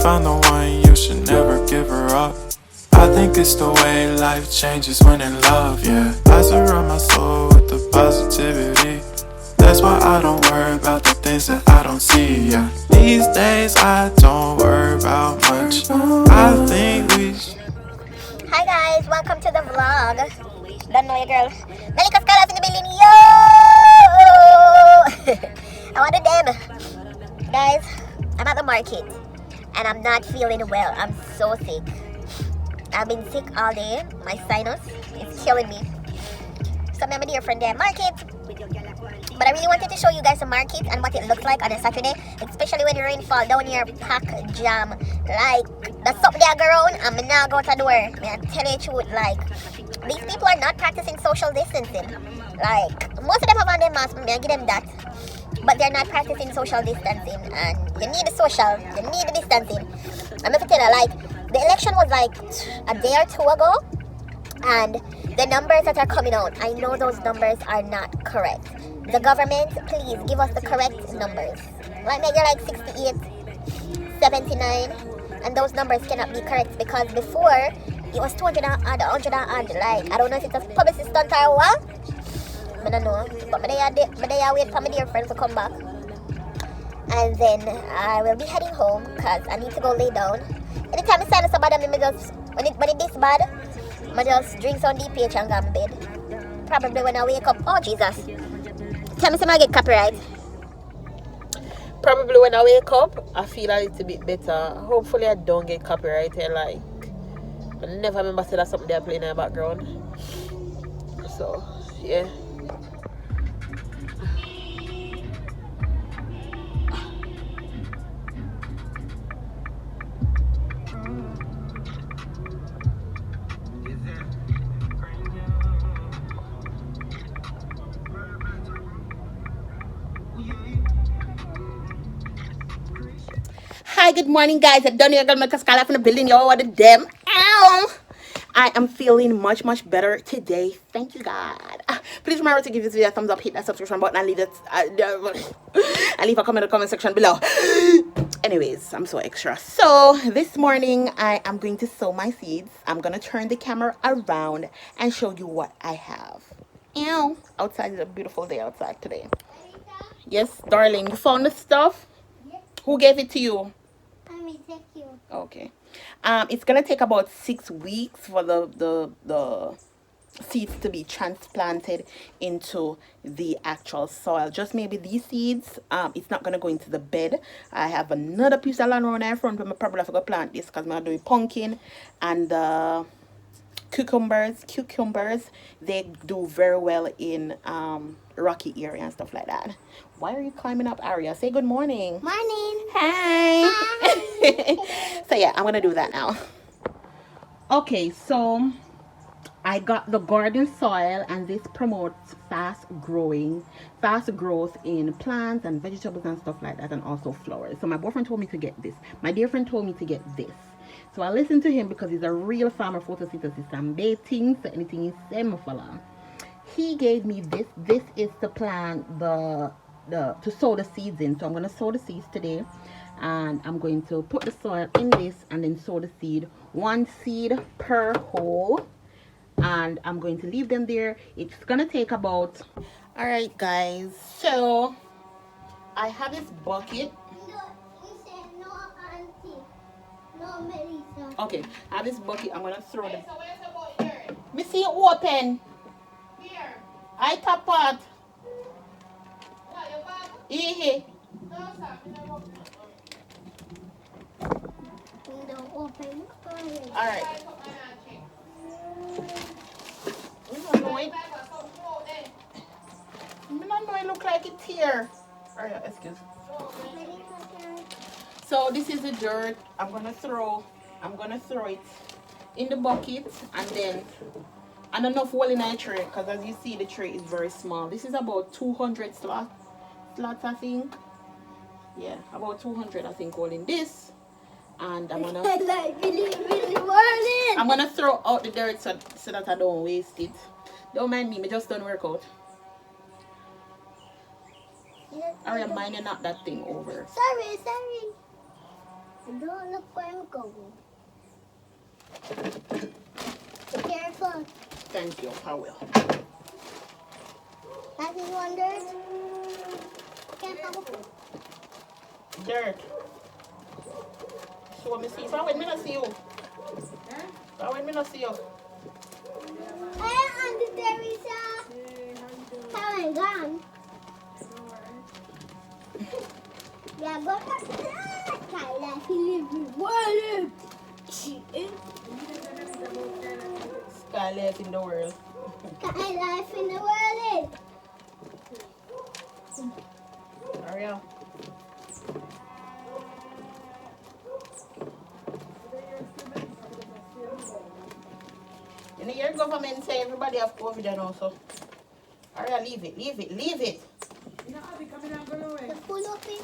found the one, you should never give her up. I think it's the way life changes when in love, yeah. I surround my soul with the positivity. That's why I don't worry about the things that I don't see, yeah. These days I don't worry about much. I think we Hi guys, welcome to the vlog. Don't know your girl. MELICASKYLIFE in the building, yo! I wanted them. Guys, I'm at the market and I'm not feeling well. I'm so sick. I've been sick all day. My sinus is killing me. So I'm dear friend there market. But I really wanted to show you guys the market and what it looks like on a Saturday, especially when the rain fall down here, pack jam. Like, the something they go around and me now go to the door. I tell you the truth, like, these people are not practicing social distancing. Like, most of them have on their masks, I give them that. But they're not practicing social distancing. And you need the social, you need the distancing. I'm going to tell you, like, the election was like a day or two ago. And the numbers that are coming out, I know those numbers are not correct. The government, please give us the correct numbers. Like maybe like 68, 79, and those numbers cannot be correct because before it was 200 and 100 and like, I don't know if it's a publicist stunt or what. I don't know. But I wait for my dear friend to come back. And then I will be heading home because I need to go lay down. Anytime I sign so bad, I just, when it this bad, I just drink some DPH and go to bed. Probably when I wake up. Oh Jesus. Tell me something I get copyright. Probably when I wake up, I feel a little bit better. Hopefully I don't get copyrighted. Like, I never remember say that's something they're playing in the background. So, yeah. Hi, good morning, guys. I don't know your girl Melica Allen from the building. Yo, what a damn. Ow! I am feeling much better today. Thank you, God. Please remember to give this video a thumbs up, hit that subscription button, and leave it. And leave a comment in the comment section below. Anyways, I'm so extra. So this morning, I am going to sow my seeds. I'm gonna turn the camera around and show you what I have. Ow! Outside is a beautiful day outside today. Yes, darling. You found the stuff? Yes. Who gave it to you? Thank you. Okay. It's gonna take about 6 weeks for the seeds to be transplanted into the actual soil. Just maybe these seeds. It's not gonna go into the bed. I have another piece of land around there in front, but I probably have to go plant this because I'm doing pumpkin and cucumbers. They do very well in rocky area and stuff like that. Why are you climbing up, Aria? Say good morning. Morning. Hi. Hi. So yeah, I'm gonna do that now. Okay, so I got the garden soil, and this promotes fast growth in plants and vegetables and stuff like that, and also flowers. So my boyfriend told me to get this. My dear friend told me to get this. So I listened to him because he's a real farmer, photosynthesis and bathing, so anything he said me follow. He gave me this. This is to plant to sow the seeds in. So I'm going to sow the seeds today, and I'm going to put the soil in this and then sow the seed, 1 seed per hole, and I'm going to leave them there. It's going to take about, all right guys, so I have this bucket. No, auntie. No, Melissa. Okay, I have this bucket. I'm going to throw them. So where's the bucket? Me see it open. Here. I tap pot. Here. Alright. I don't know it look like it's here. Alright, excuse. So this is the dirt. I'm gonna throw it in the bucket, and then and enough hole in the tray, because as you see the tray is very small. This is about 200 slots I think. Yeah, about 200 I think all in this. And I'm gonna I'm gonna throw out the dirt so that I don't waste it. Don't mind me just don't work out. Alright, mine and knock that thing over. Sorry. Don't look where I'm going. Be careful. Thank you, I will. That is one dirt. Can't have Dirt. So let me see. If I wait, me not see you. If I wait, me not see you. Hey, Auntie Teresa. How I gone? Yeah, go back to Skylife. He lives in world. Skylife in the world. Skylife in the world. Hurry up. In the year government say everybody have COVID and also. Hurry up, leave it, leave it, leave it. The full open.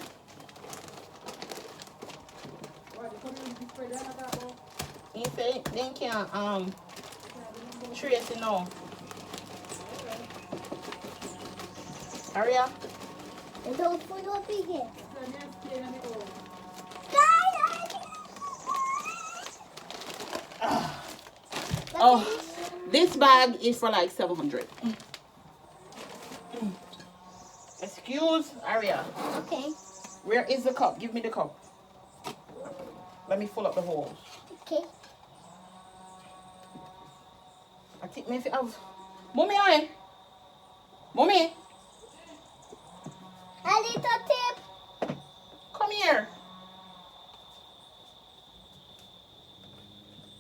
He say they can't trace it now. Hurry up. The door full open here. Oh, this bag is for like 700. Excuse, Aria. Okay. Where is the cup? Give me the cup. Let me fill up the holes. Okay. I think maybe I've. Mommy, oi. Mommy, A little tip. come here.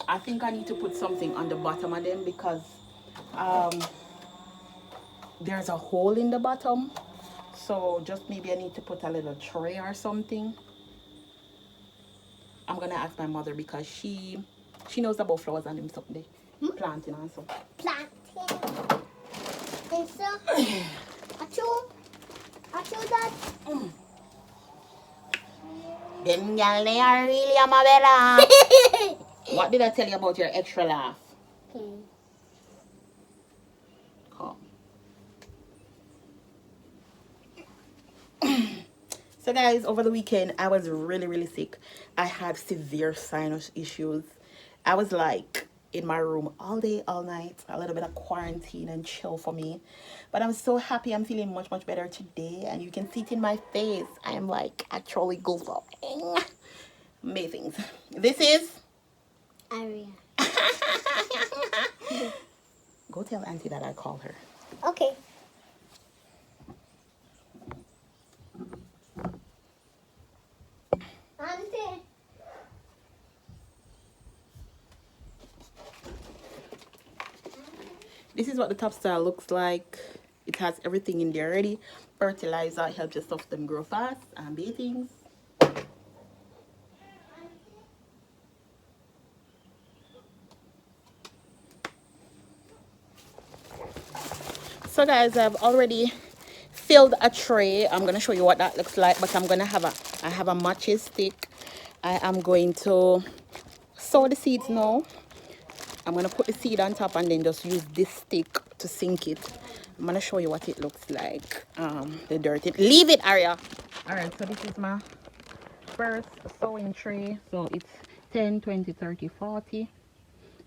I think I need to put something on the bottom of them because there's a hole in the bottom. So just maybe I need to put a little tray or something. I'm gonna ask my mother because she knows about flowers and them something. Planting and so. Planting. And so, that. Them gal they are really a mabera. What did I tell you about your extra laugh? Okay. Come. So guys, over the weekend I was really sick. I had severe sinus issues. I was like in my room all day, all night. A little bit of quarantine and chill for me. But I'm so happy. I'm feeling much better today. And you can see it in my face. I am like actually glowing. Amazing. This is Aria. Go tell Auntie that I call her. Okay. Auntie. This is what the top style looks like. It has everything in there already. Fertilizer helps your stuff them grow fast and beatings. So guys, I've already filled a tray. I'm gonna show you what that looks like, but I have a matches stick. I am going to sow the seeds now. I'm gonna put the seed on top and then just use this stick to sink it. I'm gonna show you what it looks like. The dirt. Leave it, Aria. Alright, so this is my first sowing tray. So it's 10, 20, 30, 40.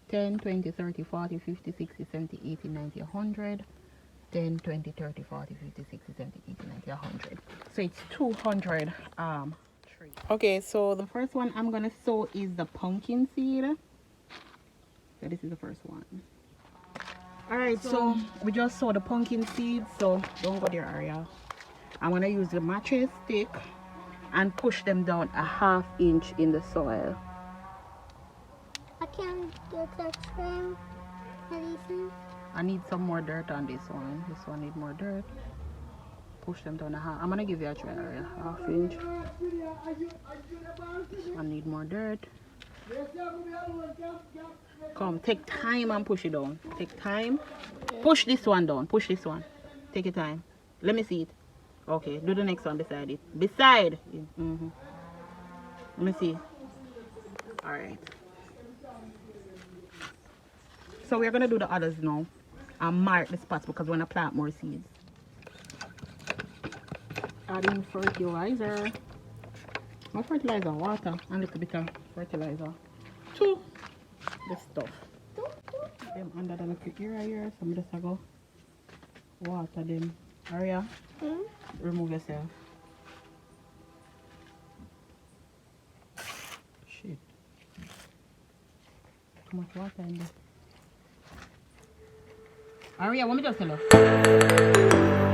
10, 20, 30, 40, 50, 60, 70, 80, 90, 100. 10, 20, 30, 40, 50, 60, 70, 80, 90, 100. So it's 200 trees. Okay, so the first one I'm gonna sow is the pumpkin seed. So this is the first one. Alright, so we just saw the pumpkin seeds, so don't go there, Aria. I'm gonna use the mattress stick and push them down a ½ inch in the soil. I can't get that trim. Anything? I need some more dirt on this one. This one need more dirt. Push them down a half. I'm gonna give you a try, Aria. ½ inch. This one need more dirt. Come, take time and push it down. Take time. Push this one down. Push this one. Take your time. Let me see it. Okay, do the next one beside it. Beside. Let me see. Alright. So we're gonna do the others now and mark the spots because we're gonna plant more seeds. Adding fertilizer. No fertilizer, water, and a little bit of fertilizer. To the stuff. Them under the little area here, some just go water them. Aria, remove yourself. Shit. Too much water in there. Aria, what me just tell you?